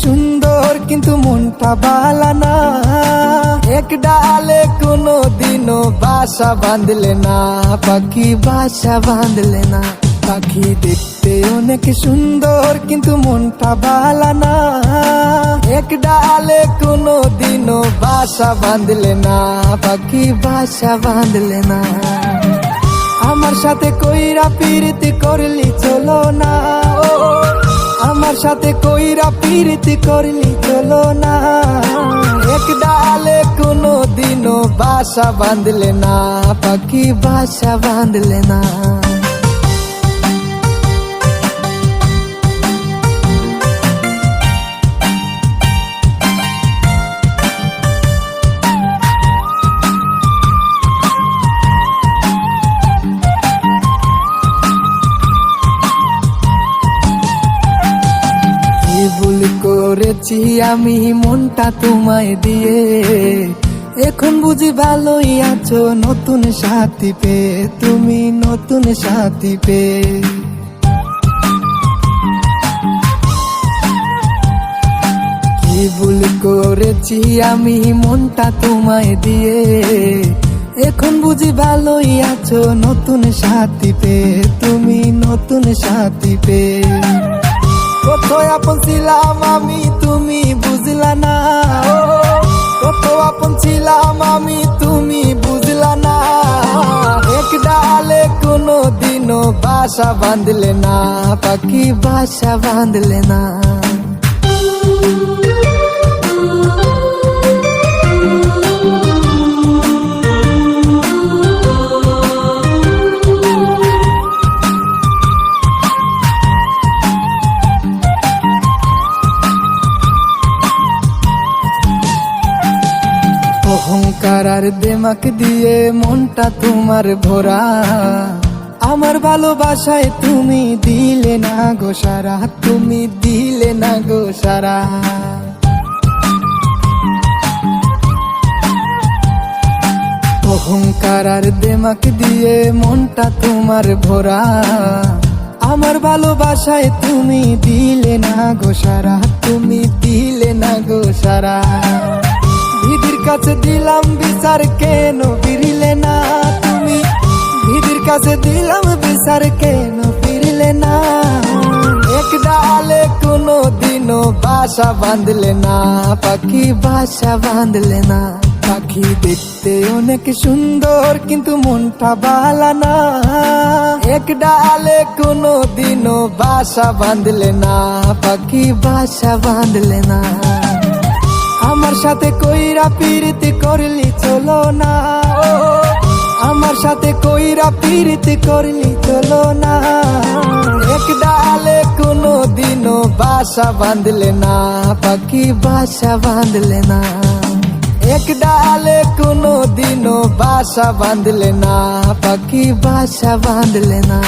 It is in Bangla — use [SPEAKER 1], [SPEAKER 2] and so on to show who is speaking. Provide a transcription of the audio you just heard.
[SPEAKER 1] সুন্দর কিন্তু মনটা ভালো না। এক ডালে কোনো দিনও বাসা বাঁধলে না, পাখি বাসা বাঁধলে না। পাখি দেখতে অনেক সুন্দর কিন্তু মনটা ভালো না। এক ডালে কোনো দিনও বাসা বাঁধলে না, পাখি বাসা বাঁধলে না। আমার সাথে কইরা প্রীতি করলি চলো না, ও আমার সাথে কইরা প্রীতি করলি চলো না। এক ডালে কোনো দিনও বাসা বাঁধলে না, পাখি বাসা বাঁধলে না। ভুল করেছি আমি মনটা তোমায় দিয়ে, এখন বুঝি ভালোই আছো নতুন সাথী পেয়ে, তুমি নতুন সাথী পেয়ে। কি ভুল করেছি আমি মনটা তোমায় দিয়ে, এখন বুঝি ভালোই আছো নতুন সাথী পেয়ে, তুমি নতুন সাথী পেয়ে। কত আপন ছিলাম আমি তুমি বুঝলা না, কত আপন ছিলাম আমি তুমি বুঝলা না। এক ডালে কোনো দিনও বাসা বাঁধলে না, পাখি বাসা বাঁধলে না। অহংকার আর দেমাক দিয়ে মনটা তোমার ভরা, আমার ভালোবাসায় তুমি দিলে না গো সারা, তুমি দিলে না গো সারা। অহংকার আর দেমাক দিয়ে মনটা তোমার ভরা, আমার ভালোবাসায় তুমি দিলে না গো সারা, তুমি দিলে না গো সারা। বিধির কাছে দিলাম বিচার কেন ফিরিলে না তুমি, বিধির কাছে দিলাম বিচার কেন ফিরিলে না। এক ডালে কোনো দিনও বাসা বাঁধলে না, পাখি বাসা বাঁধলে না। পাখি দেখতে অনেক সুন্দর কিন্তু মনটা ভালো না। এক ডালে কোনো দিনও বাসা বাঁধলে না, পাখি বাসা বাঁধলে না। আমার সাথে কইরা প্রীতি করলি চলো না, ও আমার সাথে কইরা প্রীতি করলি চলো না। এক ডালে কোনো দিনও বাসা বাঁধলে না, পাখি বাসা বাঁধলে না। এক ডালে কোনো দিনও বাসা বাঁধলে না, পাখি বাসা বাঁধলে না।